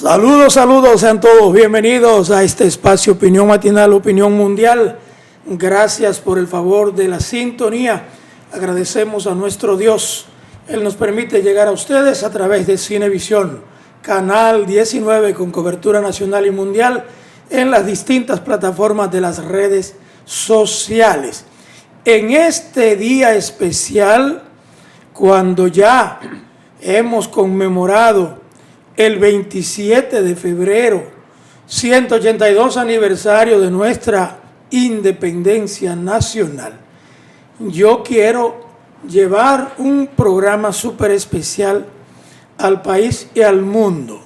Saludos, saludos, sean todos bienvenidos a este espacio Opinión Matinal, Opinión Mundial. Gracias por el favor de la sintonía. Agradecemos a nuestro Dios. Él nos permite llegar a ustedes a través de Cinevisión, Canal 19 con cobertura nacional y mundial en las distintas plataformas de las redes sociales. En este día especial, cuando ya hemos conmemorado el 27 de febrero, 182 aniversario de nuestra independencia nacional, yo quiero llevar un programa súper especial al país y al mundo,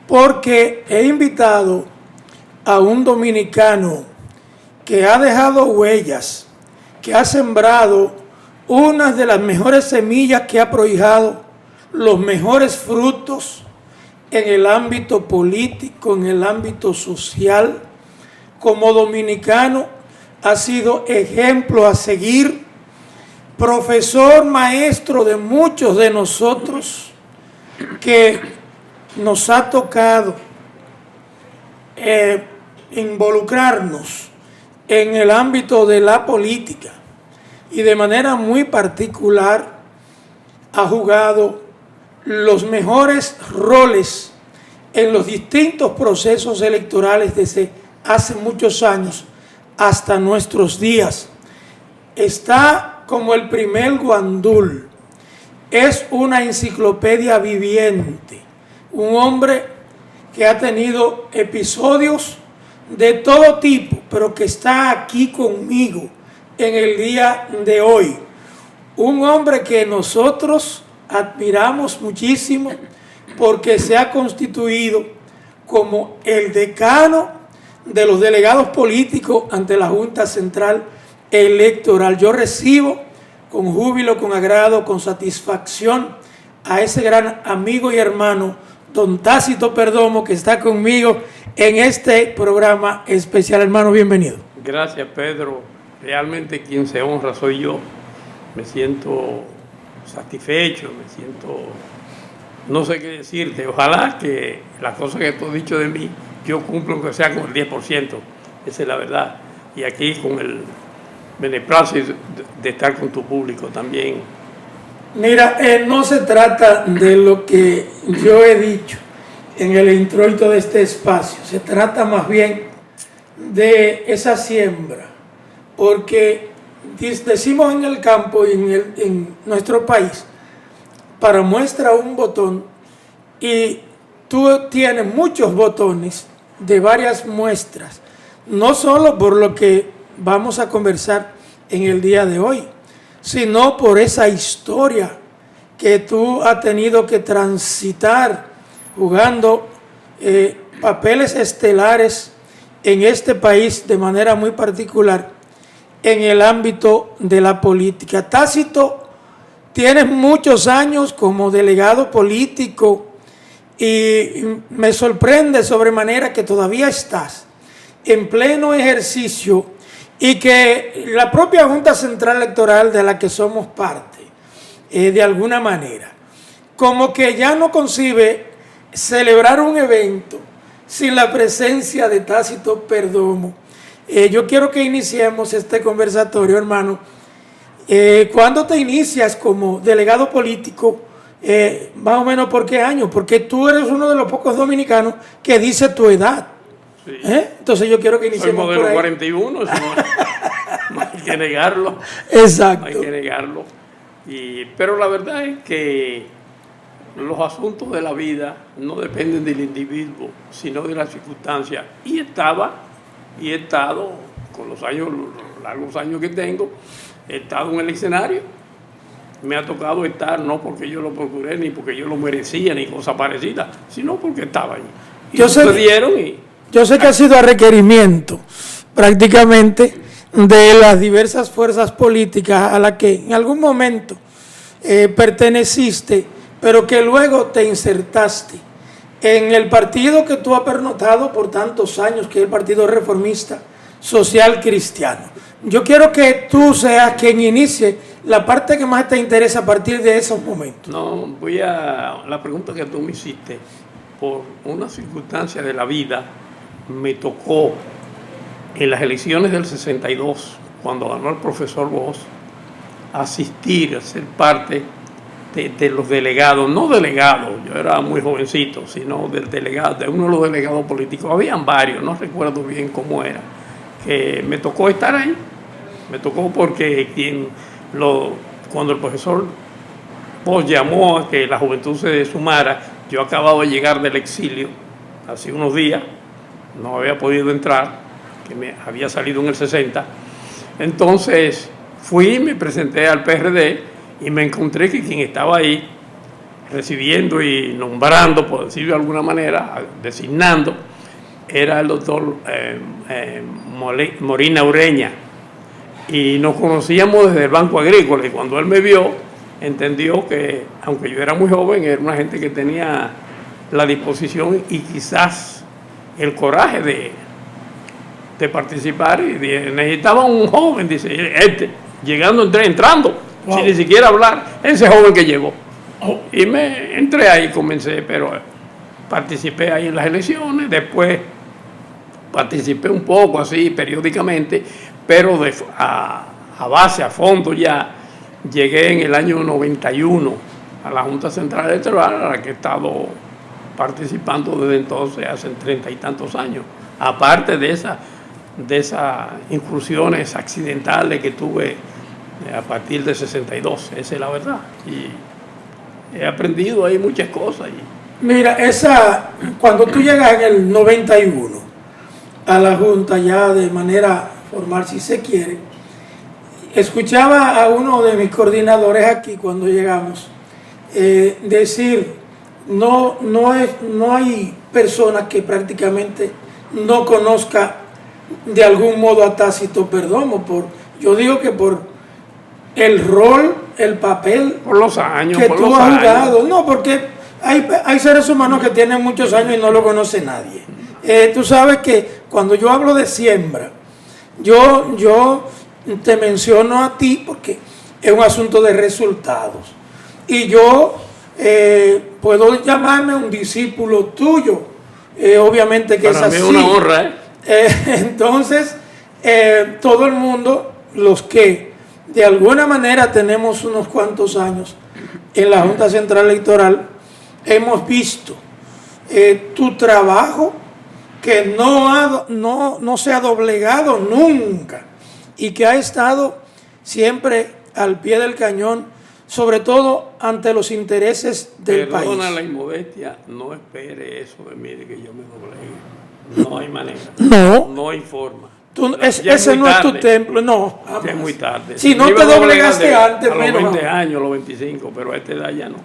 porque he invitado a un dominicano que ha dejado huellas, que ha sembrado una de las mejores semillas que ha prohijado los mejores frutos en el ámbito político, en el ámbito social. Como dominicano ha sido ejemplo a seguir, profesor, maestro de muchos de nosotros, que nos ha tocado involucrarnos en el ámbito de la política y de manera muy particular ha jugado los mejores roles en los distintos procesos electorales desde hace muchos años hasta nuestros días. Está como el primer guandul, es una enciclopedia viviente, un hombre que ha tenido episodios de todo tipo, pero que está aquí conmigo en el día de hoy. Un hombre que nosotros admiramos muchísimo porque se ha constituido como el decano de los delegados políticos ante la Junta Central Electoral. Yo recibo con júbilo, con agrado, con satisfacción a ese gran amigo y hermano, don Tácito Perdomo, que está conmigo en este programa especial. Hermano, bienvenido. Gracias, Pedro. Realmente quien se honra soy yo. Me siento satisfecho, me siento, no sé qué decirte. Ojalá que las cosas que tú has dicho de mí, yo cumplo que sea con el 10%. Esa es la verdad. Y aquí con el beneplácito de estar con tu público también. Mira, no se trata de lo que yo he dicho en el introito de este espacio. Se trata más bien de esa siembra. Porque decimos en el campo y en nuestro país, para muestra un botón, y tú tienes muchos botones de varias muestras, no solo por lo que vamos a conversar en el día de hoy, sino por esa historia que tú has tenido que transitar jugando papeles estelares en este país de manera muy particular en el ámbito de la política. Tácito, tienes muchos años como delegado político y me sorprende sobremanera que todavía estás en pleno ejercicio y que la propia Junta Central Electoral de la que somos parte, de alguna manera, como que ya no concibe celebrar un evento sin la presencia de Tácito Perdomo. Yo quiero que iniciemos este conversatorio, hermano. ¿Cuándo te inicias como delegado político? Más o menos, ¿por qué año? Porque tú eres uno de los pocos dominicanos que dice tu edad. Sí. Entonces yo quiero que iniciemos. Soy modelo 41, eso no hay que negarlo. Exacto. No hay que negarlo. Pero la verdad es que los asuntos de la vida no dependen del individuo, sino de las circunstancias. Y he estado, con los años, los largos años que tengo, he estado en el escenario. Me ha tocado estar, no porque yo lo procuré, ni porque yo lo merecía, ni cosas parecidas, sino porque estaba ahí. Y yo sé que ha sido a requerimiento, prácticamente, de las diversas fuerzas políticas a las que en algún momento perteneciste, pero que luego te insertaste en el partido que tú has pernotado por tantos años, que es el Partido Reformista Social Cristiano. Yo quiero que tú seas quien inicie la parte que más te interesa a partir de esos momentos. No, voy a la pregunta que tú me hiciste. por una circunstancia de la vida, me tocó en las elecciones del 62, cuando ganó el profesor Bosch, asistir, a ser parte de los delegados, no delegados, yo era muy jovencito, sino del delegado, de uno de los delegados políticos. Habían varios, no recuerdo bien cómo era, que me tocó estar ahí. Me tocó porque cuando el profesor Bosch llamó a que la juventud se sumara, yo acababa de llegar del exilio, hace unos días, no había podido entrar, que me había salido en el 60. Entonces fui, me presenté al PRD y me encontré que quien estaba ahí recibiendo y nombrando, por decirlo de alguna manera, designando, era el doctor Molina Ureña. Y nos conocíamos desde el Banco Agrícola, y cuando él me vio, entendió que, aunque yo era muy joven, era una gente que tenía la disposición y quizás el coraje de participar, y necesitaba un joven, dice, entrando, wow, sin ni siquiera hablar, ese joven que llegó. Y me entré ahí, comencé, pero participé ahí en las elecciones, después participé un poco así, periódicamente, pero a base, a fondo ya, llegué en el año 91 a la Junta Central Electoral, a la que he estado participando desde entonces, hace 30 y tantos años, aparte de esas incursiones accidentales que tuve a partir de 62, esa es la verdad. Y he aprendido ahí muchas cosas. Mira, cuando tú llegas en el 91 a la Junta ya de manera formal, si se quiere, escuchaba a uno de mis coordinadores aquí cuando llegamos decir, no hay personas que prácticamente no conozca de algún modo a Tácito Perdomo, yo digo que por el rol, el papel, por los años que tú has jugado. No, porque hay seres humanos que tienen muchos años y no lo conoce nadie. Tú sabes que cuando yo hablo de siembra, yo te menciono a ti porque es un asunto de resultados. Y yo puedo llamarme un discípulo tuyo. Obviamente que para es así. Para mí es una honra. Entonces, todo el mundo, los que de alguna manera tenemos unos cuantos años en la Junta Central Electoral, hemos visto tu trabajo, que no se ha doblegado nunca y que ha estado siempre al pie del cañón, sobre todo ante los intereses del país. Perdona la inmodestia, no espere eso de mí, de que yo me doblegue. No hay manera. No hay forma. Ese no es tu templo, no. Ya es muy tarde. Si no te doblegaste antes, a los 20 años, a los 25, pero a esta edad ya no.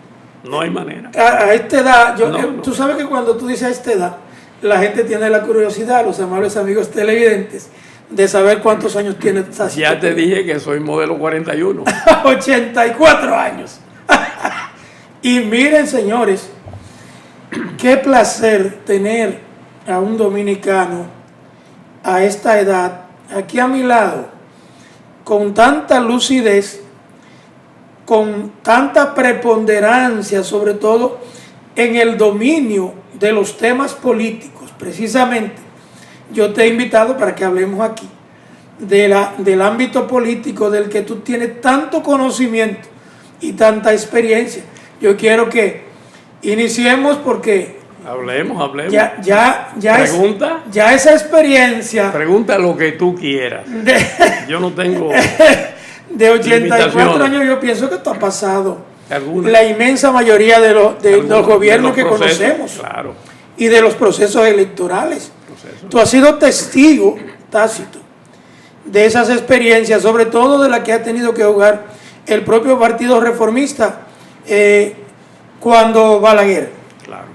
No hay manera. A esta edad, tú sabes que cuando tú dices a esta edad, la gente tiene la curiosidad, los amables amigos televidentes, de saber cuántos años tiene Tácito. Ya te dije que soy modelo 41. 84 años. Y miren, señores, qué placer tener a un dominicano a esta edad, aquí a mi lado, con tanta lucidez, con tanta preponderancia, sobre todo en el dominio de los temas políticos. Precisamente, yo te he invitado para que hablemos aquí del ámbito político del que tú tienes tanto conocimiento y tanta experiencia. Yo quiero que iniciemos porque Hablemos. Pregunta. Ya esa experiencia. Pregunta lo que tú quieras. Yo no tengo. De 84 años, yo pienso que esto ha pasado. La inmensa mayoría de los gobiernos que conocemos. Claro. Y de los procesos electorales. Tú has sido testigo, Tácito, de esas experiencias, sobre todo de la que ha tenido que jugar el propio Partido Reformista cuando Balaguer. Claro.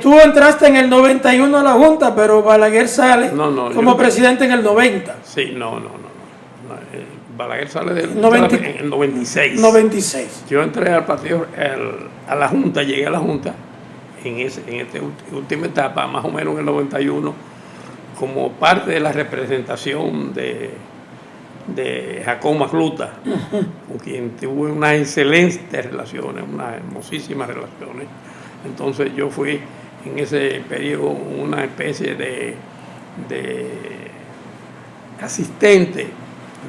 Tú entraste en el 91 a la Junta, pero Balaguer sale como presidente en el 90. Sí, no. Balaguer sale en el 96. Yo entré al partido, a la Junta, llegué a la Junta en esta última etapa, más o menos en el 91, como parte de la representación de Jacob Magluta, con quien tuve unas excelentes relaciones, unas hermosísimas relaciones. Entonces yo fui en ese periodo una especie de asistente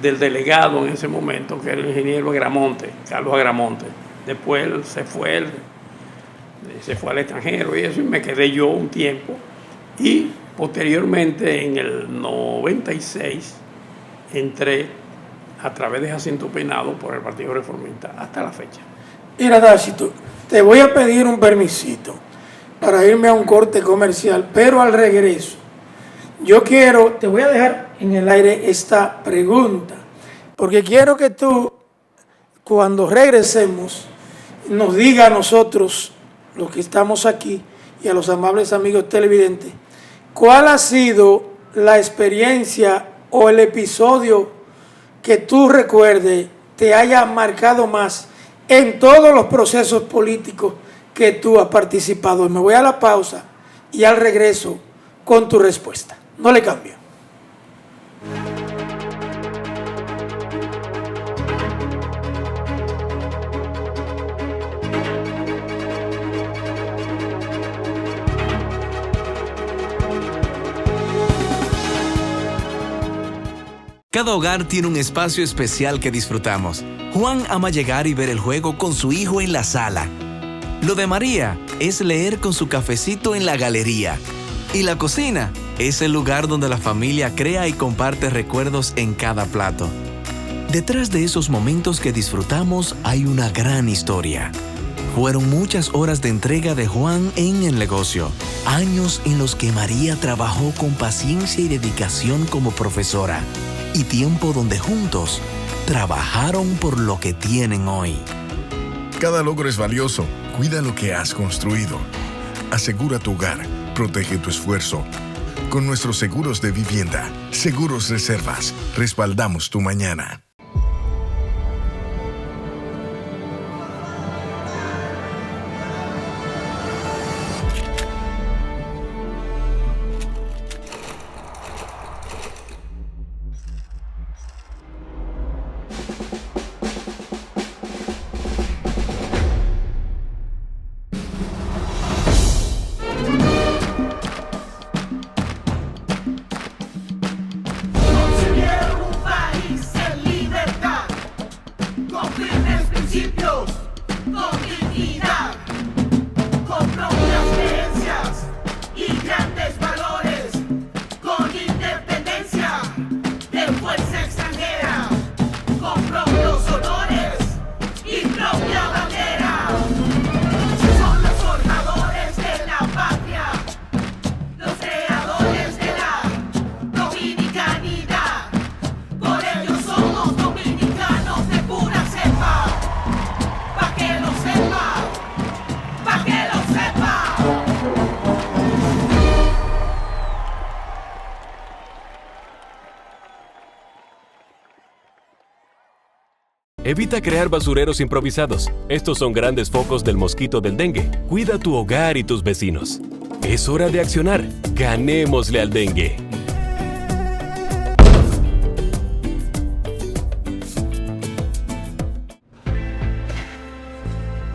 del delegado en ese momento, que era el ingeniero Agramonte, Carlos Agramonte. Después él se fue al extranjero y eso, y me quedé yo un tiempo. Y posteriormente, en el 96, entré a través de Jacinto Peinado por el Partido Reformista hasta la fecha. Mira, Dácito, te voy a pedir un permisito para irme a un corte comercial, pero al regreso, te voy a dejar en el aire esta pregunta, porque quiero que tú, cuando regresemos, nos diga a nosotros, los que estamos aquí, y a los amables amigos televidentes, ¿cuál ha sido la experiencia o el episodio que tú recuerdes te haya marcado más en todos los procesos políticos que tú has participado? Me voy a la pausa y al regreso con tu respuesta. No le cambio. Cada hogar tiene un espacio especial que disfrutamos. Juan ama llegar y ver el juego con su hijo en la sala. Lo de María es leer con su cafecito en la galería. Y la cocina es el lugar donde la familia crea y comparte recuerdos en cada plato. Detrás de esos momentos que disfrutamos hay una gran historia. Fueron muchas horas de entrega de Juan en el negocio. Años en los que María trabajó con paciencia y dedicación como profesora. Y tiempo donde juntos trabajaron por lo que tienen hoy. Cada logro es valioso. Cuida lo que has construido. Asegura tu hogar. Protege tu esfuerzo. Con nuestros seguros de vivienda, Seguros Reservas, respaldamos tu mañana. Evita crear basureros improvisados. Estos son grandes focos del mosquito del dengue. Cuida tu hogar y tus vecinos. Es hora de accionar. Ganémosle al dengue.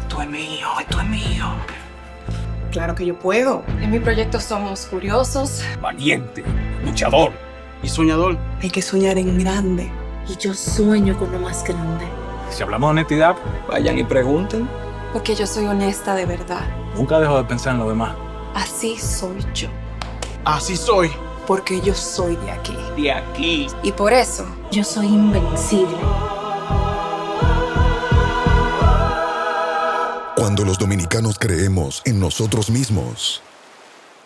Esto es mío, esto es mío. Claro que yo puedo. En mi proyecto somos curiosos, valiente, luchador Y soñador. Hay que soñar en grande. y yo sueño con lo más grande. Si hablamos de honestidad, vayan y pregunten. Porque yo soy honesta de verdad. Nunca dejo de pensar en lo demás. Así soy yo. Así soy. Porque yo soy de aquí. De aquí. Y por eso, yo soy invencible. Cuando los dominicanos creemos en nosotros mismos,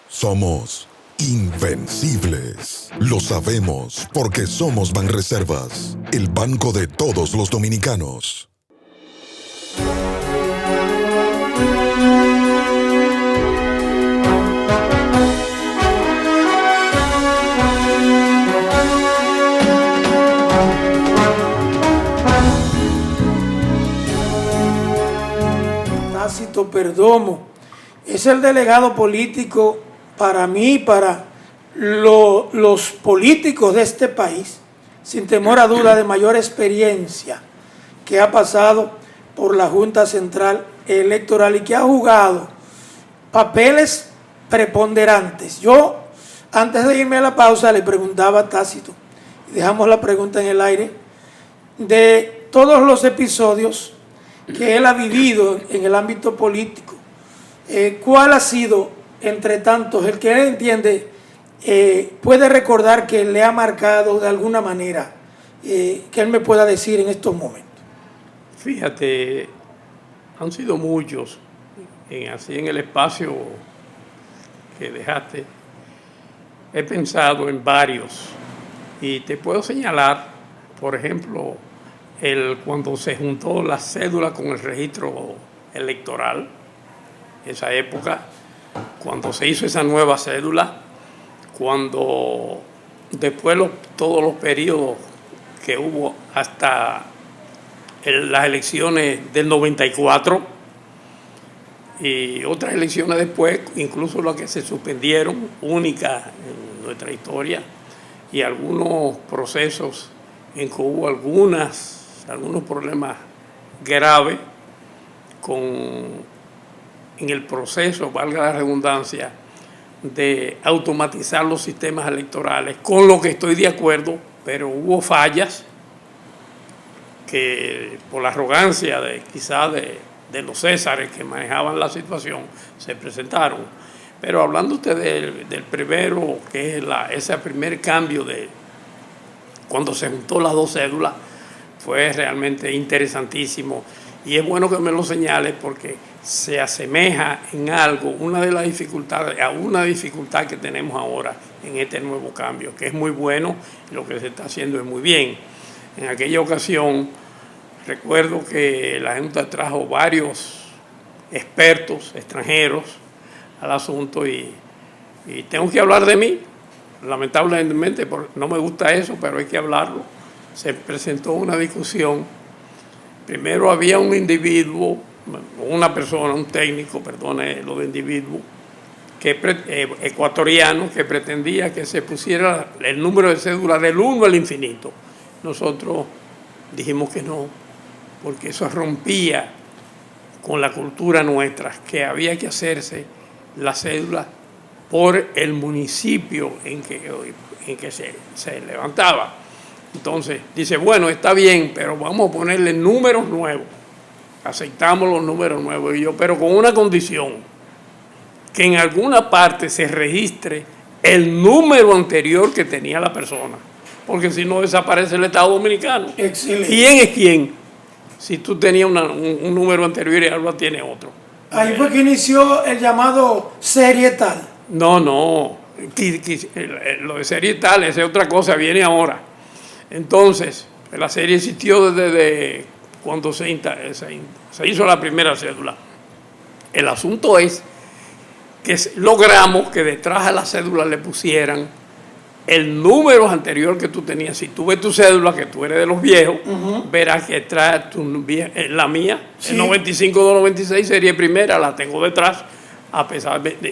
somos invencibles. Lo sabemos porque somos Banreservas, el banco de todos los dominicanos. Tácito Perdomo es el delegado político para mí, para los políticos de este país, sin temor a duda, de mayor experiencia, que ha pasado por la Junta Central Electoral y que ha jugado papeles preponderantes. Yo, antes de irme a la pausa, le preguntaba a Tácito, y dejamos la pregunta en el aire, de todos los episodios que él ha vivido en el ámbito político, ¿cuál ha sido, entre tantos, el que él entiende puede recordar que le ha marcado de alguna manera, que él me pueda decir en estos momentos? Fíjate, han sido muchos, así en el espacio que dejaste, he pensado en varios y te puedo señalar, por ejemplo, cuando se juntó la cédula con el registro electoral, esa época, cuando se hizo esa nueva cédula, cuando después todos los periodos que hubo hasta las elecciones del 94 y otras elecciones después, incluso las que se suspendieron, únicas en nuestra historia, y algunos procesos en que hubo algunos problemas graves en el proceso, valga la redundancia, de automatizar los sistemas electorales, con lo que estoy de acuerdo, pero hubo fallas que por la arrogancia quizás de los césares que manejaban la situación se presentaron. Pero hablando usted del primero, que es ese primer cambio de cuando se juntó las dos cédulas, fue realmente interesantísimo. Y es bueno que me lo señale porque se asemeja en algo una de las dificultades, a una dificultad que tenemos ahora en este nuevo cambio, que es muy bueno y lo que se está haciendo es muy bien. En aquella ocasión, recuerdo que la Junta trajo varios expertos extranjeros al asunto y tengo que hablar de mí. Lamentablemente, no me gusta eso, pero hay que hablarlo. Se presentó una discusión. Primero había un individuo, una persona, un técnico, perdone lo de individuo, ecuatoriano, que pretendía que se pusiera el número de cédula del 1 al infinito. Nosotros dijimos que no, porque eso rompía con la cultura nuestra, que había que hacerse la cédula por el municipio en que se levantaba. Entonces dice, bueno, está bien, pero vamos a ponerle números nuevos. Aceptamos los números nuevos. Y yo, pero con una condición, que en alguna parte se registre el número anterior que tenía la persona, porque si no desaparece el Estado Dominicano. Excelente. ¿Quién es quién? Si tú tenías un número anterior y ahora tiene otro. Ahí fue que inició el llamado serie tal. No, lo de serie tal, esa es otra cosa, viene ahora. Entonces, la serie existió desde cuando se hizo la primera cédula. El asunto es que logramos que detrás de la cédula le pusieran el número anterior que tú tenías. Si tú ves tu cédula, que tú eres de los viejos, verás que trae la mía, sí. El 95-296, serie primera, la tengo detrás,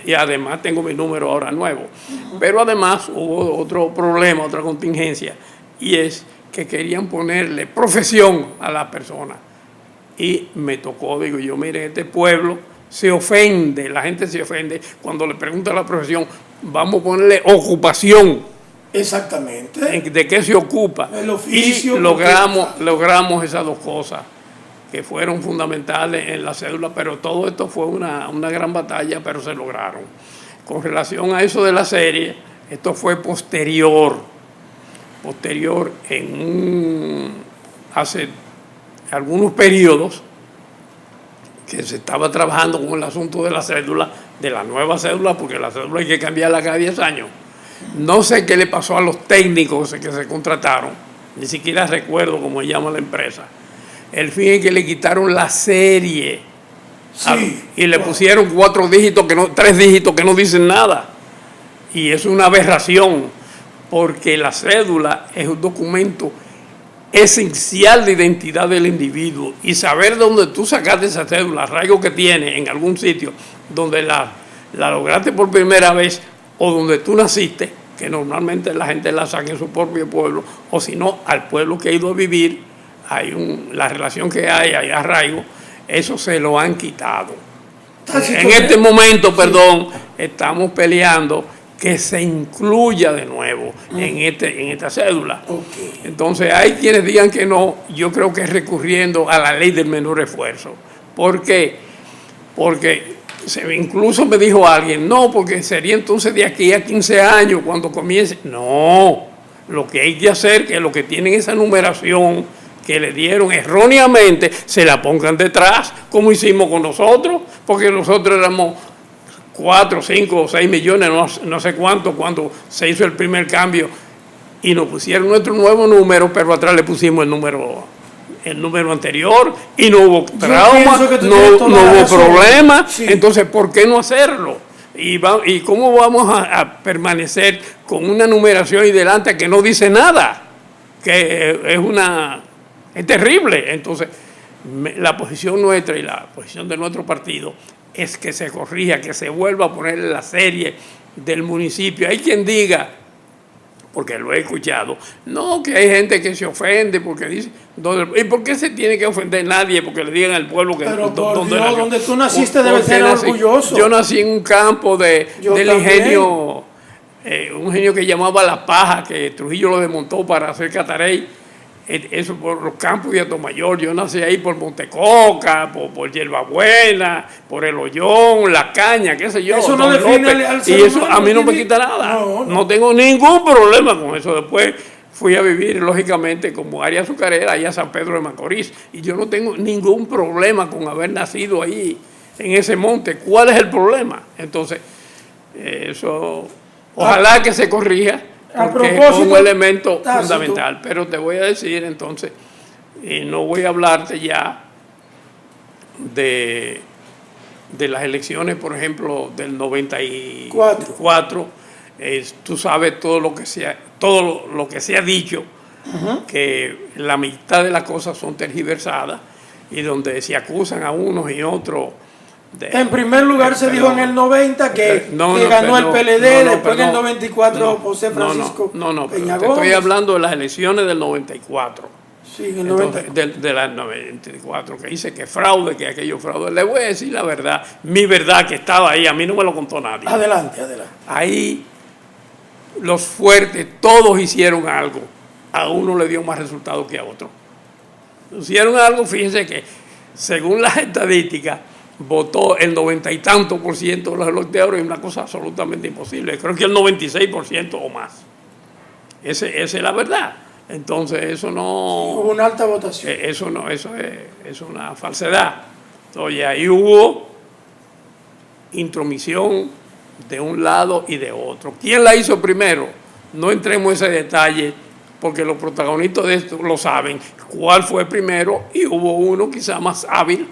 y además tengo mi número ahora nuevo. Pero además hubo otro problema, otra contingencia, y es que querían ponerle profesión a la persona. Y me tocó, digo yo, mire, este pueblo se ofende, la gente se ofende cuando le pregunta la profesión, vamos a ponerle ocupación. Exactamente. ¿De qué se ocupa? El oficio. Y logramos esas dos cosas que fueron fundamentales en la cédula, pero todo esto fue una gran batalla, pero se lograron. Con relación a eso de la serie, esto fue posterior hace algunos periodos que se estaba trabajando con el asunto de la cédula, de la nueva cédula, porque la cédula hay que cambiarla cada 10 años. No sé qué le pasó a los técnicos que se contrataron, ni siquiera recuerdo cómo se llama la empresa. El fin es que le quitaron la serie, sí, y le pusieron 3 dígitos que no dicen nada. Y es una aberración, porque la cédula es un documento esencial de identidad del individuo, y saber dónde tú sacaste esa cédula, arraigo que tiene en algún sitio donde la lograste por primera vez o donde tú naciste, que normalmente la gente la saca en su propio pueblo, o si no, al pueblo que ha ido a vivir, la relación que hay arraigo, eso se lo han quitado. En este momento, perdón, estamos peleando que se incluya de nuevo en esta cédula. Okay. Entonces hay quienes digan que no, yo creo que es recurriendo a la ley del menor esfuerzo. ¿Por qué? Porque incluso me dijo alguien, no, porque sería entonces de aquí a 15 años cuando comience. No, lo que hay que hacer, que los que tienen esa numeración que le dieron erróneamente, se la pongan detrás, como hicimos con nosotros, porque nosotros éramos 4, 5 o 6 millones, no sé cuánto, cuando se hizo el primer cambio, y nos pusieron nuestro nuevo número, pero atrás le pusimos el número anterior, y no hubo trauma, no hubo problema. Sí. Entonces, ¿por qué no hacerlo? ¿Y cómo vamos a permanecer con una numeración y delante que no dice nada? Que es terrible. Entonces, la posición nuestra y la posición de nuestro partido es que se corrija, que se vuelva a poner la serie del municipio. Hay quien diga, porque lo he escuchado, no, que hay gente que se ofende porque dice, ¿y por qué se tiene que ofender nadie? Porque le digan al pueblo que... Pero por Dios, donde tú naciste debes ser orgulloso. Yo nací en un campo del ingenio, un ingenio que llamaba La Paja, que Trujillo lo desmontó para hacer Catarey. Eso por los campos de Atomayor. Yo nací ahí por Montecoca, por Hierbabuena, por El Hoyón, La Caña, qué sé yo. Eso no define al ser y eso humano, a mí no me quita nada. No tengo ningún problema con eso. Después fui a vivir, lógicamente, como área azucarera, allá a San Pedro de Macorís. Y yo no tengo ningún problema con haber nacido ahí, en ese monte. ¿Cuál es el problema? Entonces, eso, ojalá que se corrija. Porque es un elemento fundamental. Pero te voy a decir entonces, no voy a hablarte ya de las elecciones, por ejemplo, del 94. Tú sabes todo lo que se ha dicho, que la mitad de las cosas son tergiversadas y donde se acusan a unos y otros. En primer lugar se dijo en el 90 que ganó el PLD, después en el 94 José Francisco Peña te estoy hablando de las elecciones del 94. Sí, en el 94. De las 94, que dice que fraude, que aquello fraude. Le voy a decir la verdad, mi verdad, que estaba ahí, a mí no me lo contó nadie. Adelante. Ahí los fuertes, todos hicieron algo. A uno le dio más resultados que a otro. Hicieron algo, fíjense que según las estadísticas, votó el 90 y tanto % de los electores, es una cosa absolutamente imposible. Creo que el 96% o más. Esa es la verdad. Entonces, eso no... Hubo una alta votación. Eso es una falsedad. Entonces, ahí hubo intromisión de un lado y de otro. ¿Quién la hizo primero? No entremos en ese detalle, porque los protagonistas de esto lo saben. ¿Cuál fue primero? Y hubo uno quizá más hábil,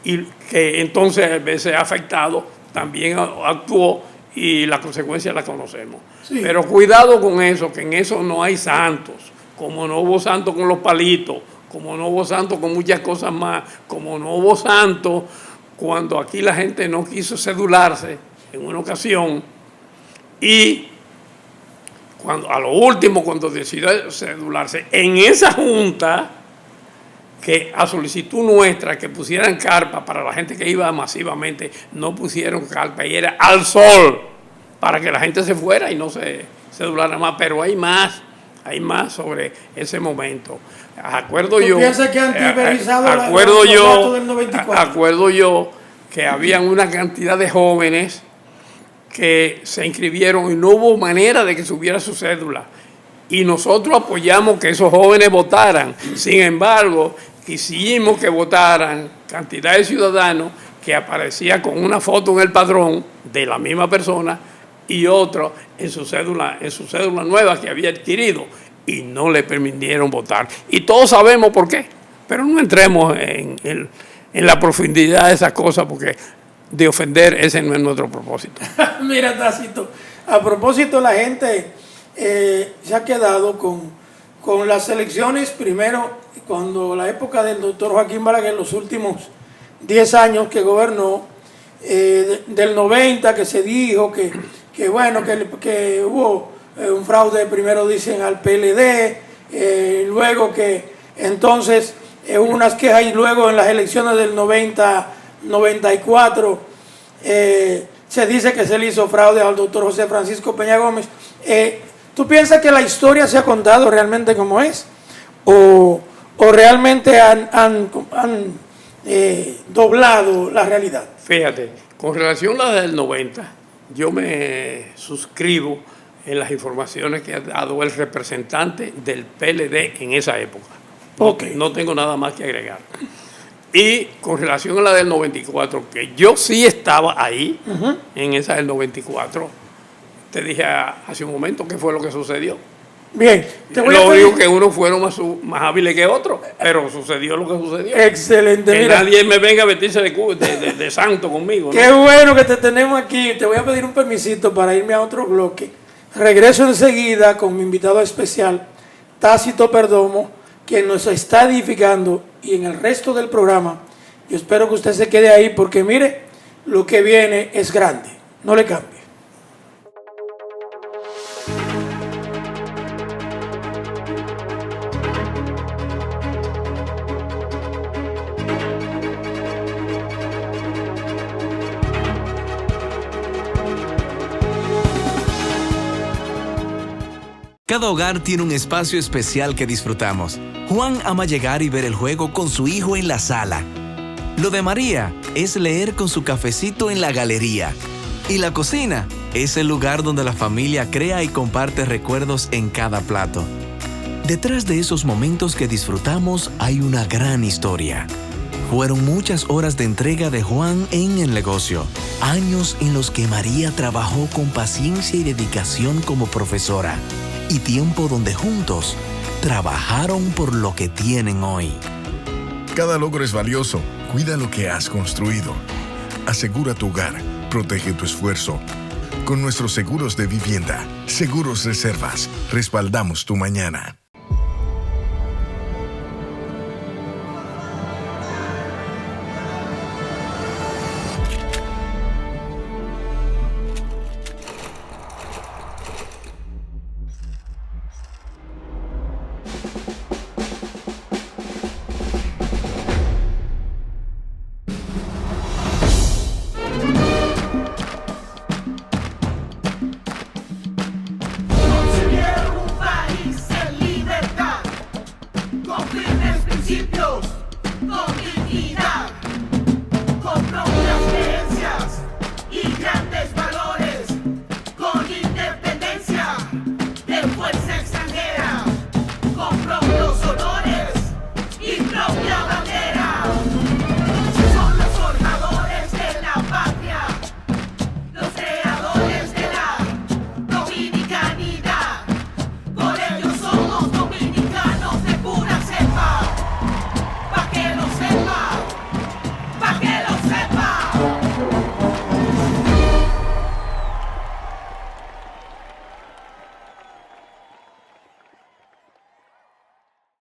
y que entonces a veces ha afectado, también actuó y las consecuencias las conocemos. Sí. Pero cuidado con eso, que en eso no hay santos, como no hubo santos con los palitos, como no hubo santos con muchas cosas más, como no hubo santos cuando aquí la gente no quiso cedularse en una ocasión y cuando a lo último, cuando decidió cedularse en esa junta, que a solicitud nuestra que pusieran carpa para la gente que iba masivamente, no pusieron carpa y era al sol para que la gente se fuera y no se cedulara más. Pero hay más sobre ese momento. Acuerdo yo. ¿Piensa que han tiberizado del 94? Acuerdo yo que había una cantidad de jóvenes que se inscribieron y no hubo manera de que subiera su cédula. Y nosotros apoyamos que esos jóvenes votaran. Sin embargo, quisimos que votaran cantidad de ciudadanos que aparecía con una foto en el padrón de la misma persona y otro en su cédula nueva que había adquirido, y no le permitieron votar. Y todos sabemos por qué, pero no entremos en la profundidad de esas cosas, porque de ofender ese no es nuestro propósito. Mira, Tácito, a propósito, la gente se ha quedado con las elecciones, primero, cuando la época del doctor Joaquín Balaguer, los últimos 10 años que gobernó, del 90, que se dijo que hubo un fraude, primero dicen al PLD, luego que entonces hubo unas quejas, y luego en las elecciones del 90, 94 Se dice que se le hizo fraude al doctor José Francisco Peña Gómez. ¿Tú piensas que la historia se ha contado realmente como es? ¿O realmente han doblado la realidad? Fíjate, con relación a la del 90, yo me suscribo en las informaciones que ha dado el representante del PLD en esa época. Okay. No tengo nada más que agregar. Y con relación a la del 94, que yo sí estaba ahí, en esa del 94, te dije hace un momento qué fue lo que sucedió. Bien. Lo único que unos fueron más hábiles que otros, pero sucedió lo que sucedió. Excelente. Que mira, nadie me venga a vestirse de santo conmigo, ¿no? Qué bueno que te tenemos aquí. Te voy a pedir un permisito para irme a otro bloque. Regreso enseguida con mi invitado especial, Tácito Perdomo, quien nos está edificando, y en el resto del programa yo espero que usted se quede ahí porque mire, lo que viene es grande. No le cambie. Cada hogar tiene un espacio especial que disfrutamos. Juan ama llegar y ver el juego con su hijo en la sala. Lo de María es leer con su cafecito en la galería. Y la cocina es el lugar donde la familia crea y comparte recuerdos en cada plato. Detrás de esos momentos que disfrutamos hay una gran historia. Fueron muchas horas de entrega de Juan en el negocio. Años en los que María trabajó con paciencia y dedicación como profesora. Y tiempo donde juntos trabajaron por lo que tienen hoy. Cada logro es valioso. Cuida lo que has construido. Asegura tu hogar. Protege tu esfuerzo. Con nuestros seguros de vivienda, Seguros Reservas, respaldamos tu mañana.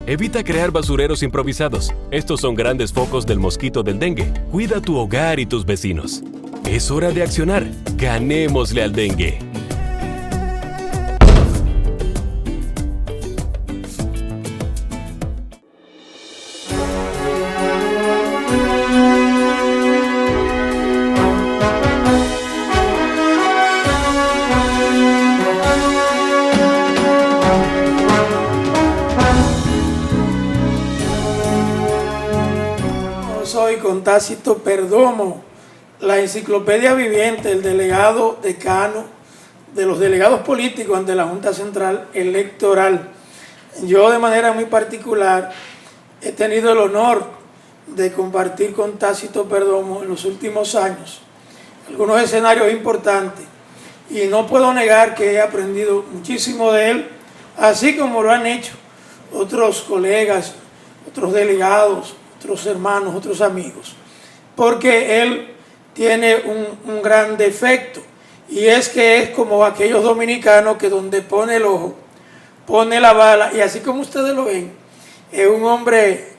Evita crear basureros improvisados. Estos son grandes focos del mosquito del dengue. Cuida tu hogar y tus vecinos. Es hora de accionar. Ganémosle al dengue. Con Tácito Perdomo, la enciclopedia viviente, el delegado decano de los delegados políticos ante la Junta Central Electoral. Yo de manera muy particular he tenido el honor de compartir con Tácito Perdomo en los últimos años algunos escenarios importantes y no puedo negar que he aprendido muchísimo de él, así como lo han hecho otros colegas, otros delegados, otros hermanos, otros amigos, porque él tiene un gran defecto, y es que es como aquellos dominicanos que donde pone el ojo, pone la bala, y así como ustedes lo ven, es un hombre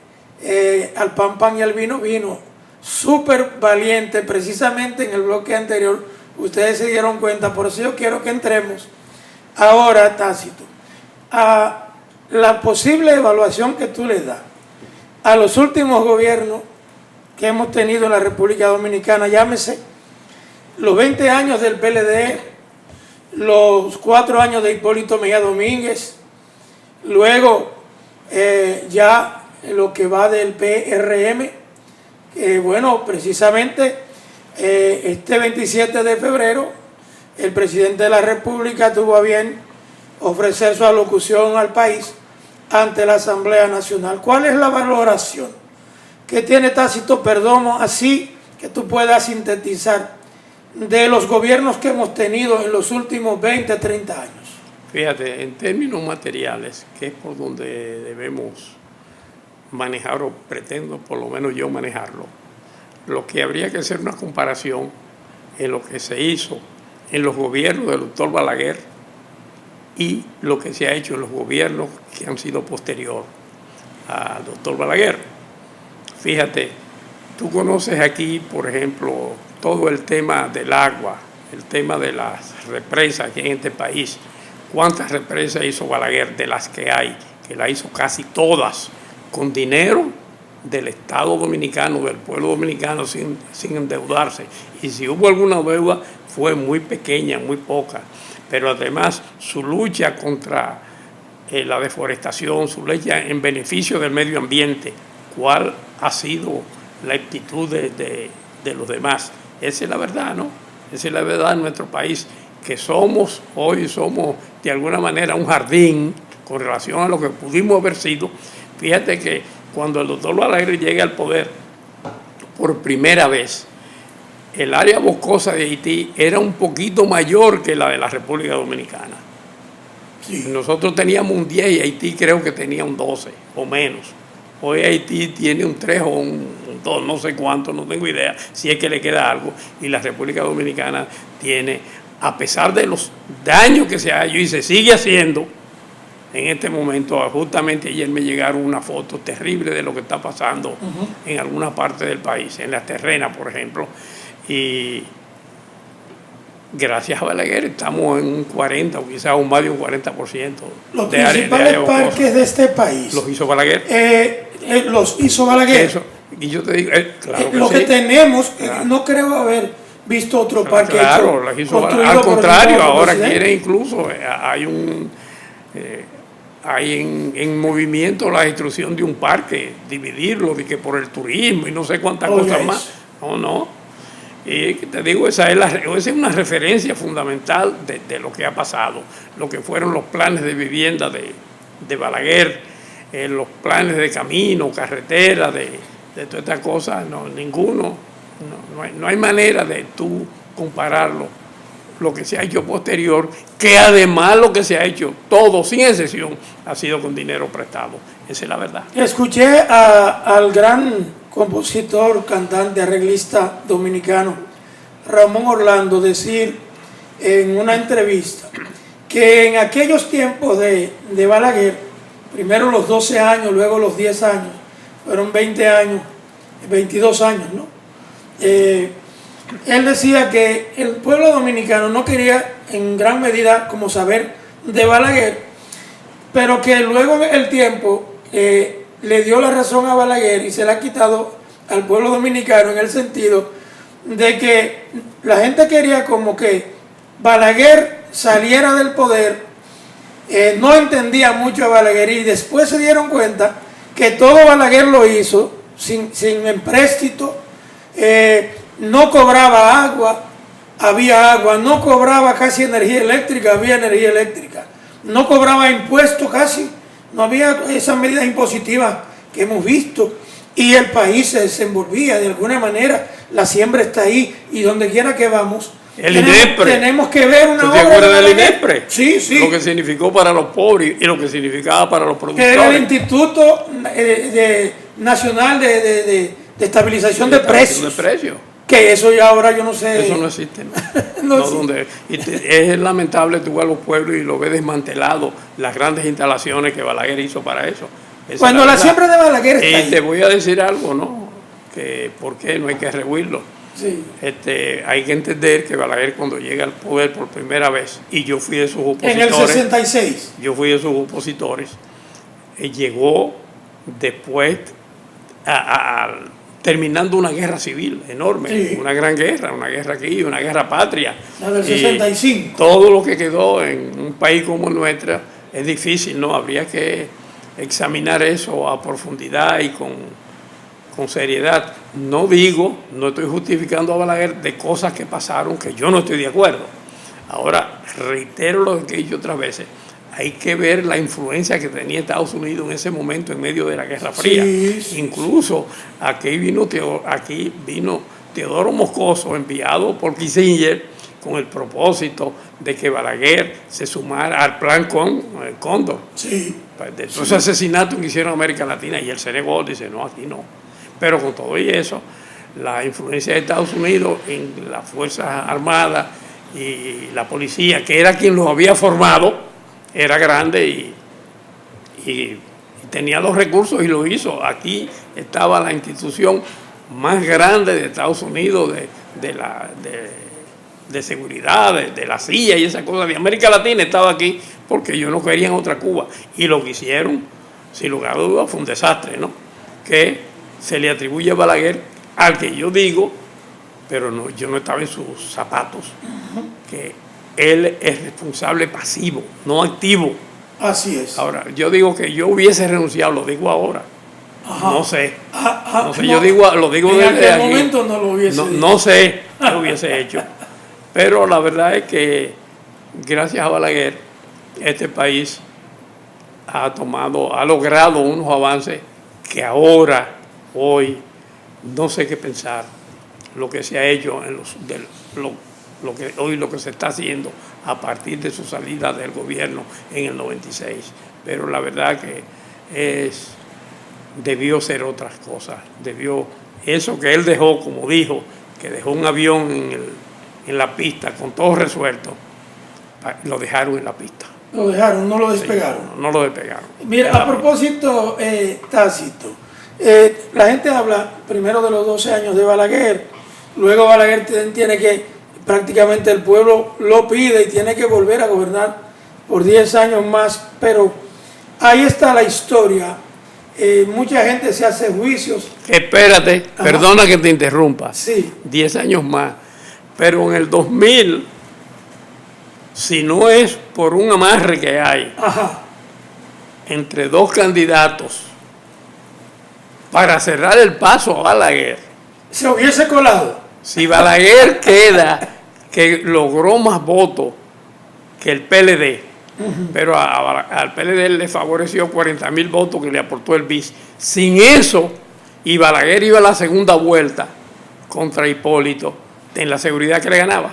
al pan pan y al vino vino, súper valiente. Precisamente en el bloque anterior ustedes se dieron cuenta, por eso yo quiero que entremos ahora, Tácito, a la posible evaluación que tú le das a los últimos gobiernos que hemos tenido en la República Dominicana, llámese los 20 años del PLD, los 4 años de Hipólito Mejía Domínguez, luego ya lo que va del PRM, bueno, precisamente este 27 de febrero el presidente de la República tuvo a bien ofrecer su alocución al país ante la Asamblea Nacional. ¿Cuál es la valoración que tiene Tácito Perdomo, así que tú puedas sintetizar, de los gobiernos que hemos tenido en los últimos 20, 30 años? Fíjate, en términos materiales, que es por donde debemos manejar, o pretendo por lo menos yo manejarlo, lo que habría que hacer una comparación en lo que se hizo en los gobiernos del doctor Balaguer y lo que se ha hecho en los gobiernos que han sido posterior al doctor Balaguer. Fíjate, tú conoces aquí, por ejemplo, todo el tema del agua, el tema de las represas aquí en este país. ¿Cuántas represas hizo Balaguer de las que hay? Que las hizo casi todas con dinero del Estado dominicano, del pueblo dominicano, sin endeudarse. Y si hubo alguna deuda, fue muy pequeña, muy poca. Pero además su lucha contra la deforestación, su lucha en beneficio del medio ambiente, ¿cuál ha sido la actitud de los demás? Esa es la verdad, ¿no? Esa es la verdad en nuestro país, que hoy somos de alguna manera un jardín con relación a lo que pudimos haber sido. Fíjate que cuando el doctor Balaguer llega al poder por primera vez, el área boscosa de Haití era un poquito mayor que la de la República Dominicana. Sí. Nosotros teníamos un 10 y Haití creo que tenía un 12 o menos. Hoy Haití tiene un 3 o un 2, no sé cuánto, no tengo idea, si es que le queda algo. Y la República Dominicana tiene, a pesar de los daños que se ha hecho y se sigue haciendo, en este momento, justamente ayer me llegaron una foto terrible de lo que está pasando en alguna parte del país, en las terrenas, por ejemplo. Y gracias a Balaguer estamos en un 40 o quizás aún más de un 40%. Los principales parques de este país. ¿Los hizo Balaguer? Los hizo Balaguer. Eso, y yo te digo, claro que lo sí. Que tenemos, claro. No creo haber visto otro parque. Claro, los hizo Balaguer. Al contrario, ahora quiere incluso, hay en movimiento la destrucción de un parque, dividirlo, de que por el turismo y no sé cuántas cosas más. No. Y te digo, esa es una referencia fundamental de lo que ha pasado, lo que fueron los planes de vivienda de Balaguer, los planes de camino, carretera, de todas estas cosas, ninguno, no hay manera de tú compararlo. Lo que se ha hecho posterior, que además lo que se ha hecho, todo, sin excepción, ha sido con dinero prestado. Esa es la verdad. Escuché al gran compositor, cantante, arreglista dominicano, Ramón Orlando, decir en una entrevista que en aquellos tiempos de Balaguer, primero los 12 años, luego los 10 años, fueron 20 años, 22 años, ¿no? Él decía que el pueblo dominicano no quería en gran medida como saber de Balaguer, pero que luego el tiempo le dio la razón a Balaguer y se la ha quitado al pueblo dominicano, en el sentido de que la gente quería como que Balaguer saliera del poder, no entendía mucho a Balaguer y después se dieron cuenta que todo Balaguer lo hizo sin empréstito, no cobraba agua, había agua, no cobraba casi energía eléctrica, había energía eléctrica, no cobraba impuestos casi, no había esas medidas impositivas que hemos visto y el país se desenvolvía de alguna manera, la siembra está ahí y donde quiera que vamos tenemos que ver una obra. ¿Te acuerdas del INEPRE? Sí. Lo que significó para los pobres y lo que significaba para los productores. Que era el Instituto Nacional de Estabilización de Precios. Que eso ya ahora yo no sé. Eso no existe. Es lamentable tú vas a los pueblos y lo ves desmantelado, las grandes instalaciones que Balaguer hizo para eso. Cuando la siembra de Balaguer está ahí. Te voy a decir algo, ¿no? Que por qué no hay que rehuirlo. Sí. Hay que entender que Balaguer, cuando llega al poder por primera vez, y yo fui de sus opositores. En el 66. Yo fui de sus opositores. Llegó después terminando una guerra civil enorme, Sí. una gran guerra, una guerra aquí, una guerra patria. La del Y 65. todo lo que quedó en un país como el nuestro es difícil, ¿no? Habría que examinar eso a profundidad y con seriedad. No estoy justificando a Balaguer de cosas que pasaron que yo no estoy de acuerdo. Ahora, reitero lo que he dicho otras veces, hay que ver la influencia que tenía Estados Unidos en ese momento en medio de la Guerra Fría. Sí. Incluso aquí vino Teodoro Moscoso, enviado por Kissinger, con el propósito de que Balaguer se sumara al plan Cóndor. Sí. De todos esos asesinatos que hicieron en América Latina, y él se negó, dice, no, aquí no. Pero con todo y eso, la influencia de Estados Unidos en las Fuerzas Armadas y la policía, que era quien los había formado, era grande y tenía los recursos y lo hizo. Aquí estaba la institución más grande de Estados Unidos de seguridad, de la CIA y esas cosas. De América Latina estaba aquí porque ellos no querían otra Cuba. Y lo que hicieron, sin lugar a dudas, fue un desastre, ¿no? Que se le atribuye a Balaguer, al que yo digo, pero no, yo no estaba en sus zapatos, que él es responsable pasivo, no activo. Así es. Ahora, yo digo que yo hubiese renunciado, lo digo ahora. Ajá. No sé. No sé, no. yo lo digo En desde aquel aquí. momento no lo hubiese dicho. No sé qué hubiese hecho. Pero la verdad es que gracias a Balaguer, este país ha logrado unos avances que ahora, hoy, no sé qué pensar. Lo que se ha hecho lo que se está haciendo a partir de su salida del gobierno en el 96. Pero la verdad que debió ser otras cosas. Eso que él dejó, como dijo, que dejó un avión en la pista con todo resuelto, lo dejaron en la pista. Lo dejaron, no lo despegaron. Sí, no lo despegaron. Mira, a propósito, Tácito, la gente habla primero de los 12 años de Balaguer, luego Balaguer tiene que, prácticamente el pueblo lo pide y tiene que volver a gobernar por 10 años más, pero ahí está la historia. Mucha gente se hace juicios. Espérate, Ajá. Perdona que te interrumpa. Sí. 10 años más. Pero en el 2000, si no es por un amarre que hay Ajá. entre dos candidatos para cerrar el paso a Balaguer, Se hubiese colado. si Balaguer que logró más votos que el PLD, pero al PLD le favoreció 40,000 votos que le aportó el BIS. Sin eso, y Balaguer iba a la segunda vuelta contra Hipólito, en la seguridad que le ganaba.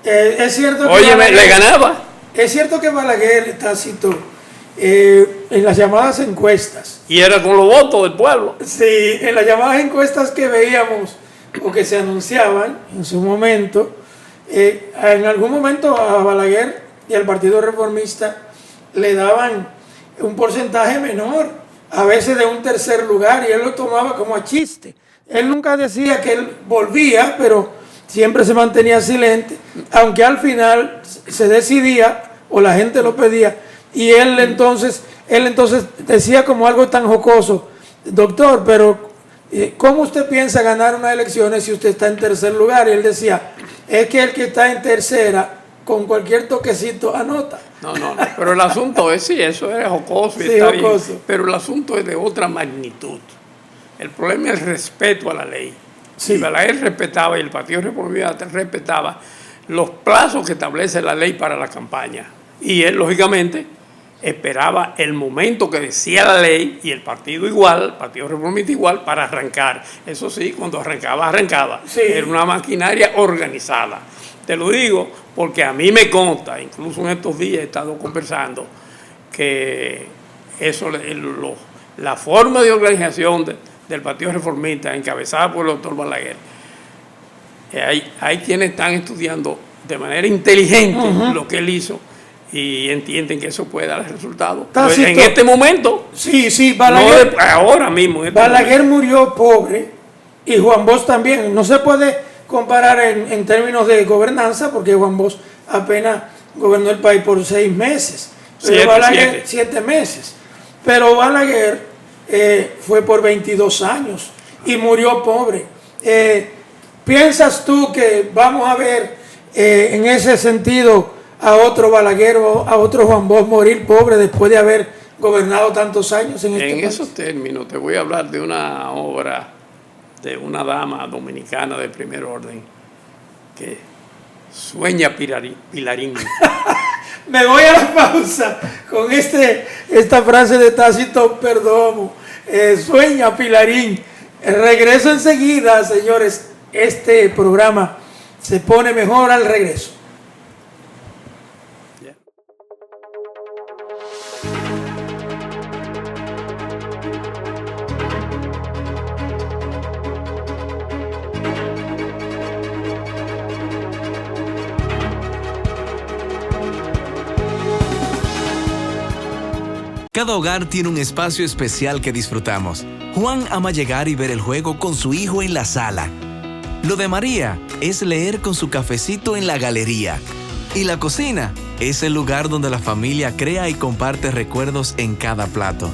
Es cierto que Oye, le ganaba. Es cierto que Balaguer, Tácito, en las llamadas encuestas, Y era con los votos del pueblo. sí, en las llamadas encuestas que veíamos o que se anunciaban en su momento, en algún momento a Balaguer y al Partido Reformista le daban un porcentaje menor, a veces de un tercer lugar, y él lo tomaba como a chiste. Él nunca decía que él volvía, pero siempre se mantenía silente, aunque al final se decidía o la gente lo pedía, y él entonces decía como algo tan jocoso: doctor, pero ¿cómo usted piensa ganar unas elecciones si usted está en tercer lugar? Y él decía, es que el que está en tercera, con cualquier toquecito anota. No, pero el asunto es, sí, eso era jocoso y Sí, está jocoso. bien, pero el asunto es de otra magnitud. El problema es el respeto a la ley. Sí. Si Balaguer respetaba y el Partido Republicano respetaba los plazos que establece la ley para la campaña, y él, lógicamente, esperaba el momento que decía la ley, y el partido igual, el Partido Reformista igual, para arrancar. Eso sí, cuando arrancaba. Sí. Era una maquinaria organizada. Te lo digo porque a mí me consta, incluso en estos días he estado conversando, que eso, la forma de organización del Partido Reformista, encabezada por el doctor Balaguer, hay quienes están estudiando de manera inteligente lo que él hizo y entienden que eso puede dar resultados. Tácito. En este momento, Sí, Balaguer, ahora mismo. En este Balaguer murió pobre y Juan Bosch también. No se puede comparar en términos de gobernanza, porque Juan Bosch apenas gobernó el país por 6 meses. Pero Balaguer, 7 meses. Pero Balaguer fue por 22 años. y murió pobre. ¿Piensas tú que vamos a ver en ese sentido a otro Balaguer o a otro Juan Bosch morir pobre después de haber gobernado tantos años en este país? En esos términos te voy a hablar de una obra de una dama dominicana de primer orden que sueña Pilarín. Me voy a la pausa con esta frase de Tácito Perdomo. Sueña Pilarín. Regreso enseguida, señores. Este programa se pone mejor al regreso. Cada hogar tiene un espacio especial que disfrutamos. Juan ama llegar y ver el juego con su hijo en la sala. Lo de María es leer con su cafecito en la galería. Y la cocina es el lugar donde la familia crea y comparte recuerdos en cada plato.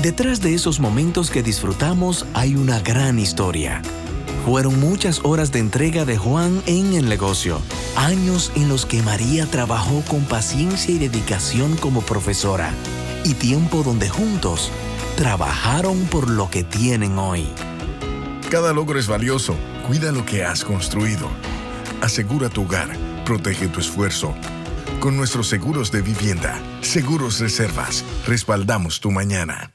Detrás de esos momentos que disfrutamos hay una gran historia. Fueron muchas horas de entrega de Juan en el negocio. Años en los que María trabajó con paciencia y dedicación como profesora. Y tiempo donde juntos trabajaron por lo que tienen hoy. Cada logro es valioso. Cuida lo que has construido. Asegura tu hogar. Protege tu esfuerzo. Con nuestros seguros de vivienda, Seguros Reservas, respaldamos tu mañana.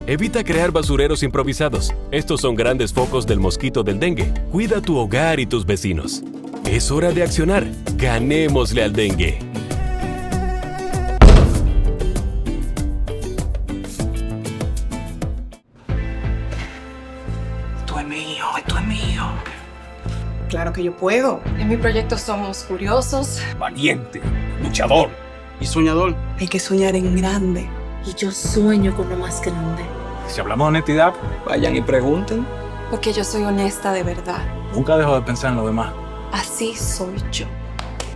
Evita crear basureros improvisados. Estos son grandes focos del mosquito del dengue. Cuida tu hogar y tus vecinos. Es hora de accionar. Ganémosle al dengue. Esto es mío, esto es mío. Claro que yo puedo. En mi proyecto somos curiosos. Valiente, luchador. Y soñador. Hay que soñar en grande. Y yo sueño con lo más grande. Si hablamos de honestidad, vayan y pregunten. Porque yo soy honesta de verdad. Nunca dejo de pensar en lo demás. Así soy yo.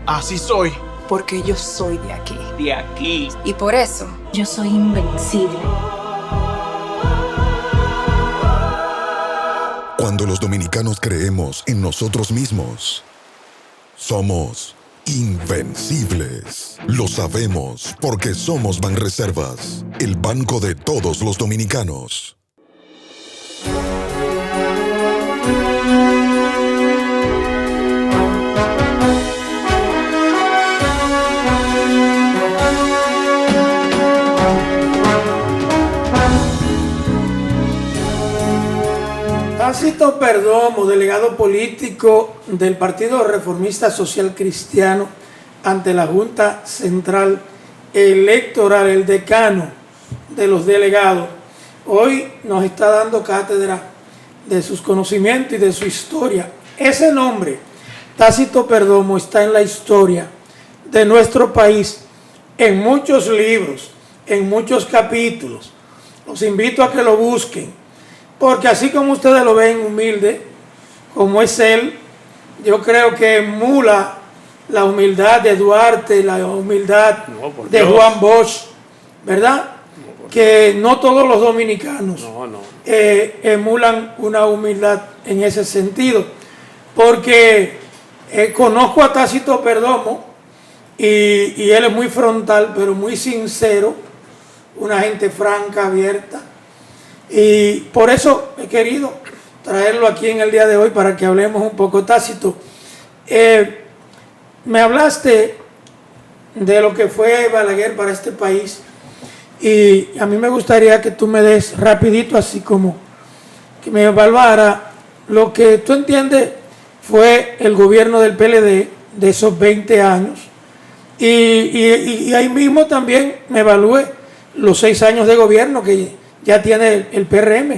Así soy. Porque yo soy de aquí. De aquí. Y por eso yo soy invencible. Cuando los dominicanos creemos en nosotros mismos, somos invencibles. Lo sabemos porque somos Banreservas, el banco de todos los dominicanos. Tácito Perdomo, delegado político del Partido Reformista Social Cristiano ante la Junta Central Electoral, el decano de los delegados, hoy nos está dando cátedra de sus conocimientos y de su historia. Ese nombre, Tácito Perdomo, está en la historia de nuestro país, en muchos libros, en muchos capítulos. Los invito a que lo busquen. Porque así como ustedes lo ven humilde, como es él, yo creo que emula la humildad de Duarte, la humildad de Juan Bosch, ¿verdad? que no todos los dominicanos No. emulan una humildad en ese sentido, porque conozco a Tácito Perdomo y él es muy frontal, pero muy sincero, una gente franca, abierta, y por eso he querido traerlo aquí en el día de hoy para que hablemos un poco. Tácito, me hablaste de lo que fue Balaguer para este país, y a mí me gustaría que tú me des rapidito, así como que me evaluara lo que tú entiendes fue el gobierno del PLD de esos 20 años, y ahí mismo también me evalúe los 6 años de gobierno que ya tiene el PRM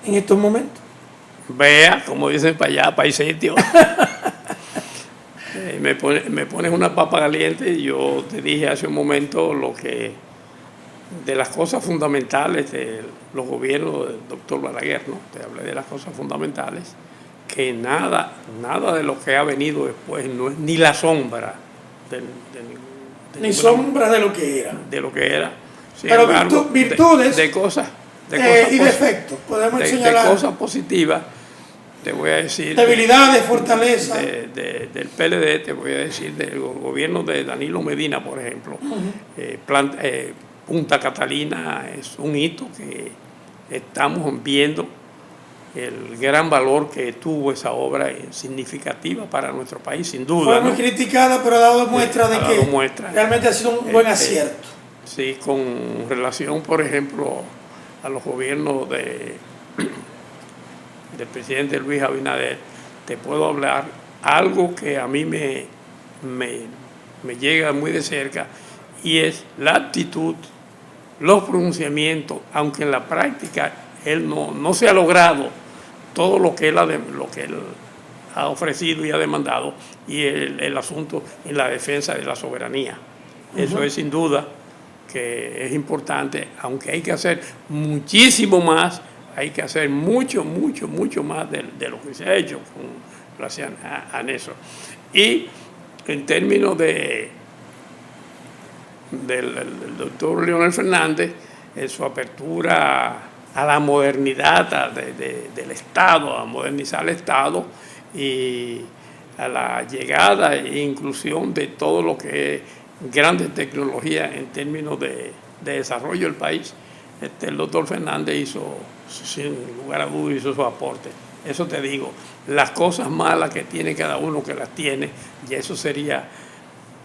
en estos momentos. Vea, como dicen para allá, para el sitio. Me pones una papa caliente y yo te dije hace un momento de las cosas fundamentales de los gobiernos del doctor Balaguer, ¿no? Te hablé de las cosas fundamentales, que nada de lo que ha venido después no es ni la sombra ni sombra de lo que era. De lo que era. Sin pero embargo, virtudes de cosas y defectos, podemos señalar. De cosas positivas, te voy a decir. Debilidades, fortalezas. Del PLD, te voy a decir, del gobierno de Danilo Medina, por ejemplo. Punta Catalina es un hito que estamos viendo el gran valor que tuvo esa obra, significativa para nuestro país, sin duda. Fue muy criticada, pero ha dado muestra de que realmente ha sido un buen acierto. Sí, con relación, por ejemplo, a los gobiernos del presidente Luis Abinader, te puedo hablar algo que a mí me llega muy de cerca, y es la actitud, los pronunciamientos, aunque en la práctica él no se ha logrado todo lo que él ha ofrecido y ha demandado, y el asunto en la defensa de la soberanía. Eso es sin duda que es importante, aunque hay que hacer muchísimo más, hay que hacer mucho más de lo que se ha hecho con relación a eso. Y en términos del doctor Leonel Fernández, en su apertura a la modernidad del Estado, a modernizar el Estado, y a la llegada e inclusión de todo lo que es grandes tecnologías en términos de desarrollo del país, el doctor Fernández hizo, sin lugar a dudas, hizo su aporte. Eso te digo, las cosas malas que tiene cada uno, que las tiene, y eso sería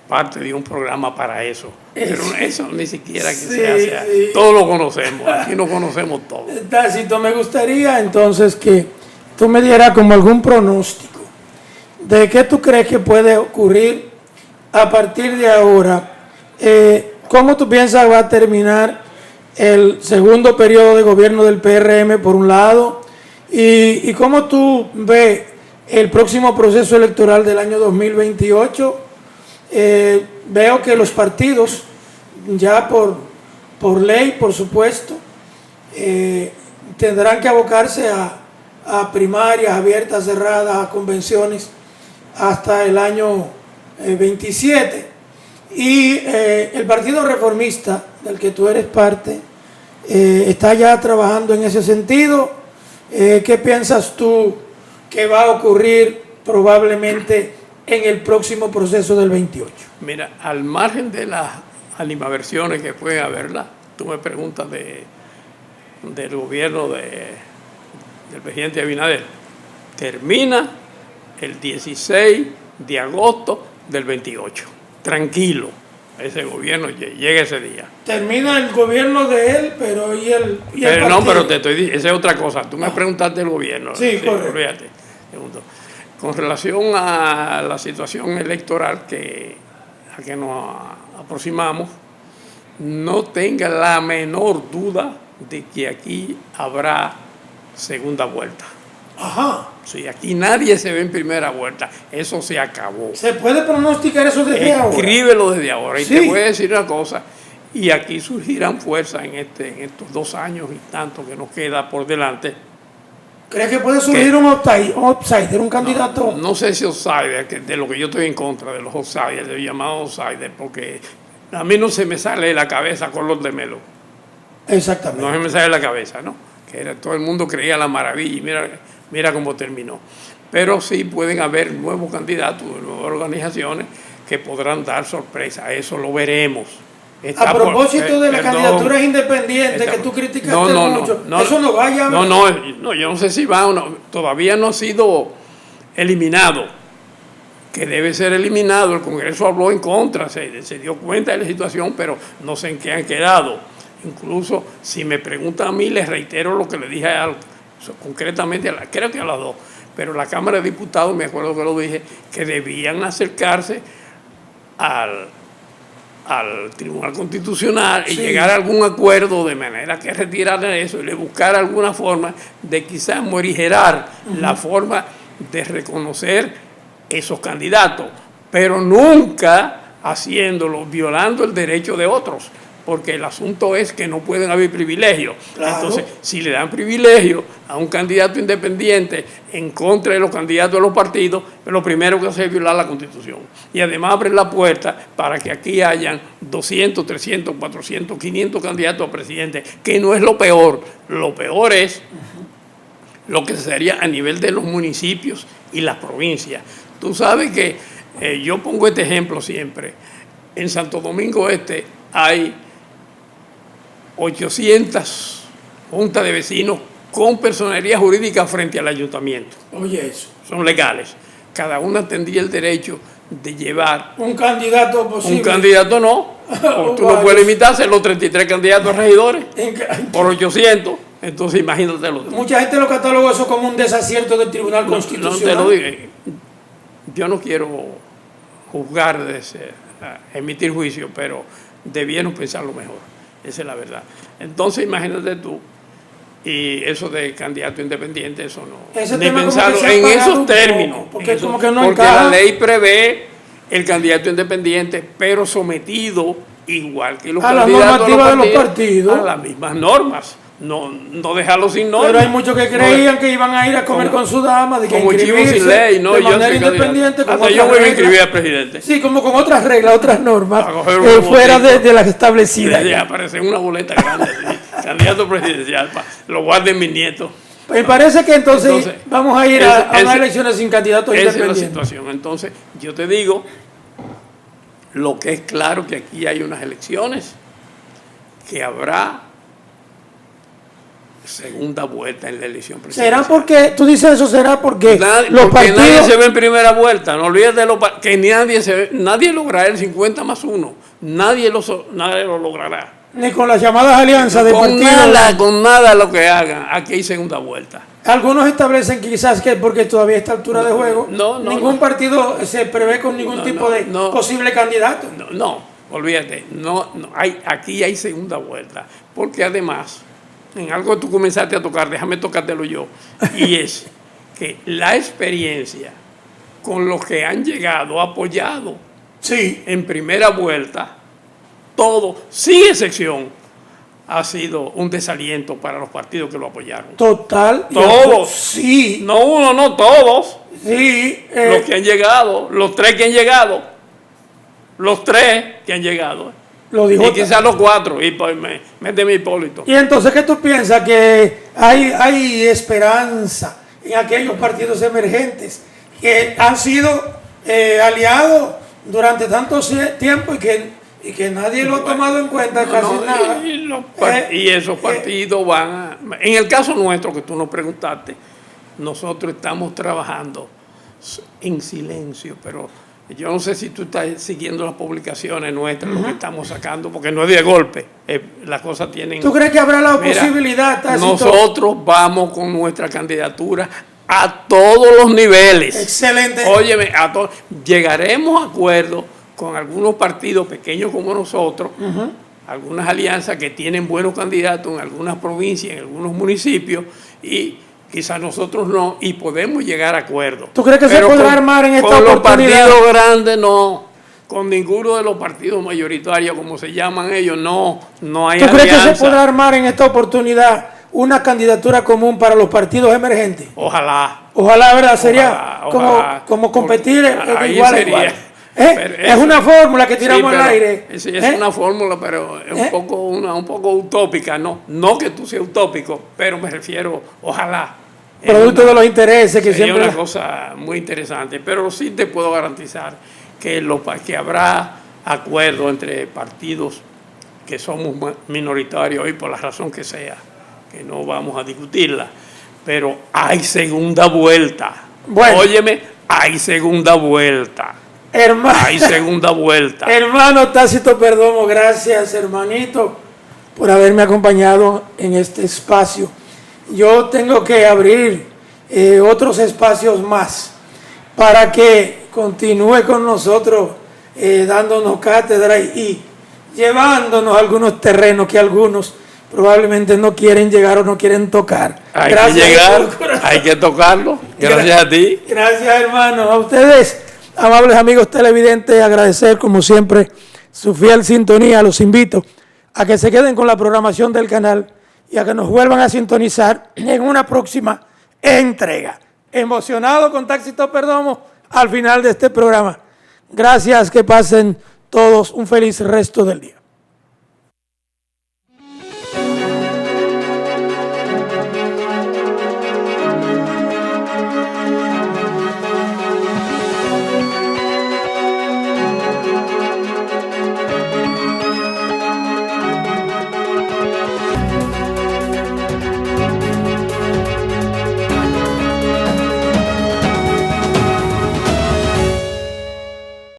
parte de un programa para eso. Pero eso ni siquiera que se hace. Todos lo conocemos, aquí lo conocemos todos. Tácito, me gustaría entonces que tú me dieras como algún pronóstico de qué tú crees que puede ocurrir a partir de ahora. ¿Cómo tú piensas va a terminar el segundo periodo de gobierno del PRM, por un lado? ¿Y cómo tú ves el próximo proceso electoral del año 2028? Veo que los partidos, ya por ley, por supuesto, tendrán que abocarse a primarias abiertas, cerradas, a convenciones hasta el año 27. Y el Partido Reformista, del que tú eres parte, está ya trabajando en ese sentido. ¿Qué piensas tú que va a ocurrir probablemente en el próximo proceso del 28? Mira, al margen de las animadversiones que pueden haberla, tú me preguntas del gobierno del presidente Abinader. Termina el 16 de agosto del 28. Tranquilo, ese gobierno llega ese día. Termina el gobierno de él, pero pero te estoy diciendo, esa es otra cosa. Tú me preguntaste del gobierno. Sí, correcto. Olvídate. Con relación a la situación electoral a que nos aproximamos, no tenga la menor duda de que aquí habrá segunda vuelta. Ajá. Sí, aquí nadie se ve en primera vuelta. Eso se acabó. ¿Se puede pronosticar eso desde ahora? Escríbelo desde ahora. Y sí. Te voy a decir una cosa. Y aquí surgirán fuerzas en estos 2 años y tanto que nos queda por delante. ¿Crees que puede surgir un outsider, un candidato? No sé si outsider, de lo que yo estoy en contra de los outsiders, de los llamados outsiders, porque a mí no se me sale de la cabeza Color de Melo. Exactamente. No se me sale de la cabeza, ¿no? Que todo el mundo creía la maravilla y mira cómo terminó. Pero sí pueden haber nuevos candidatos, nuevas organizaciones que podrán dar sorpresa. Eso lo veremos. A propósito de las candidaturas independientes que tú criticaste mucho, eso no vaya. No, yo no sé si va o no. Todavía no ha sido eliminado, que debe ser eliminado. El Congreso habló en contra, se dio cuenta de la situación, pero no sé en qué han quedado. Incluso, si me preguntan a mí, les reitero lo que le dije concretamente, creo que a las dos, pero la Cámara de Diputados, me acuerdo que lo dije, que debían acercarse al Tribunal Constitucional y llegar a algún acuerdo de manera que retiraran eso y le buscar alguna forma de quizás morigerar la forma de reconocer esos candidatos, pero nunca haciéndolo, violando el derecho de otros, porque el asunto es que no pueden haber privilegios. Claro. Entonces, si le dan privilegio a un candidato independiente en contra de los candidatos de los partidos, lo primero que hace es violar la Constitución. Y además abre la puerta para que aquí hayan 200, 300, 400, 500 candidatos a presidente, que no es lo peor. Lo peor es lo que sería a nivel de los municipios y las provincias. Tú sabes que yo pongo este ejemplo siempre. En Santo Domingo Este hay 800 juntas de vecinos con personería jurídica frente al ayuntamiento. Oye, eso. Son legales. Cada una tendría el derecho de llevar un candidato posible. Un candidato no. Tú no puedes limitarse los 33 candidatos a regidores por 800. Entonces imagínate lo. Mucha gente lo cataloga eso como un desacierto del Tribunal Constitucional. No te lo digo. Yo no quiero juzgar, emitir juicio, pero debieron pensarlo mejor. Esa es la verdad. Entonces, imagínate tú, y eso de candidato independiente, eso no. Ni pensarlo en esos términos. Porque como que no porque encaja. la ley prevé el candidato independiente, pero sometido, igual que los candidatos de los partidos, a las mismas normas. No dejarlo sin normas. Pero hay muchos que creían que iban a ir a comer con su dama, de que como chivo sin ley, no, de manera independiente. Hasta yo me inscribí al presidente. Sí, como con otras reglas, otras normas, fuera de las establecidas. Ya aparece en una boleta grande, candidato presidencial, lo guarden mis nietos. Me parece que entonces vamos a ir a unas elecciones sin candidatos independientes. Esa es la situación. Entonces, yo te digo, lo que es claro que aquí hay unas elecciones que habrá segunda vuelta en la elección presidencial. ¿Será porque, tú dices eso, será porque los partidos... nadie se ve en primera vuelta, no olvides que nadie logrará el 50 más 1, nadie lo logrará. Ni con las llamadas alianzas de partidos. Con nada lo que hagan, aquí hay segunda vuelta. Algunos establecen quizás que porque todavía a esta altura de juego, ningún partido se prevé con ningún tipo de posible candidato. No, olvídate, aquí hay segunda vuelta, porque además... En algo que tú comenzaste a tocar, déjame tocártelo yo, y es que la experiencia con los que han llegado, apoyado en primera vuelta, todo, sin excepción, ha sido un desaliento para los partidos que lo apoyaron. Total. Todos. Sí. No uno, no todos. Sí. Los que han llegado, los tres que han llegado. Los tres que han llegado. Lo dijo y quizás los 4, y pues méteme Hipólito. Y entonces, ¿qué tú piensas? Que hay esperanza en aquellos partidos emergentes que han sido aliados durante tanto tiempo y que nadie lo ha tomado en cuenta casi nada. Y esos partidos van a... En el caso nuestro, que tú nos preguntaste, nosotros estamos trabajando en silencio, pero... Yo no sé si tú estás siguiendo las publicaciones nuestras, lo que estamos sacando, porque no es de golpe. Las cosas tienen... ¿Tú crees que habrá la posibilidad? Nosotros vamos con nuestra candidatura a todos los niveles. Excelente. Óyeme, llegaremos a acuerdos con algunos partidos pequeños como nosotros, algunas alianzas que tienen buenos candidatos en algunas provincias, en algunos municipios, y... Quizás nosotros no, y podemos llegar a acuerdos. ¿Tú crees que se podrá armar en esta oportunidad? Con los partidos grandes no, con ninguno de los partidos mayoritarios, como se llaman ellos, no hay alianza. ¿Tú crees que se podrá armar en esta oportunidad una candidatura común para los partidos emergentes? Ojalá. Ojalá, ¿verdad? Sería como competir ahí igual a sería. igual. Es una fórmula que tiramos al aire. Es una fórmula, pero es un poco utópica, ¿no? No que tú seas utópico, pero me refiero, ojalá. Producto de los intereses que sería siempre... una cosa muy interesante, pero sí te puedo garantizar que habrá acuerdo entre partidos que somos minoritarios hoy por la razón que sea, que no vamos a discutirla, pero hay segunda vuelta. Bueno. Óyeme, hay segunda vuelta. Hay segunda vuelta. Hermano Tácito Perdomo, gracias, hermanito, por haberme acompañado en este espacio. Yo tengo que abrir otros espacios más para que continúe con nosotros dándonos cátedra y llevándonos a algunos terrenos que algunos probablemente no quieren llegar o no quieren tocar. Hay que llegar, hay que tocarlo. Gracias a ti. Gracias, hermano. A ustedes, amables amigos televidentes, agradecer como siempre su fiel sintonía. Los invito a que se queden con la programación del canal y a que nos vuelvan a sintonizar en una próxima entrega. Emocionado con Tácito Perdomo al final de este programa. Gracias, que pasen todos un feliz resto del día.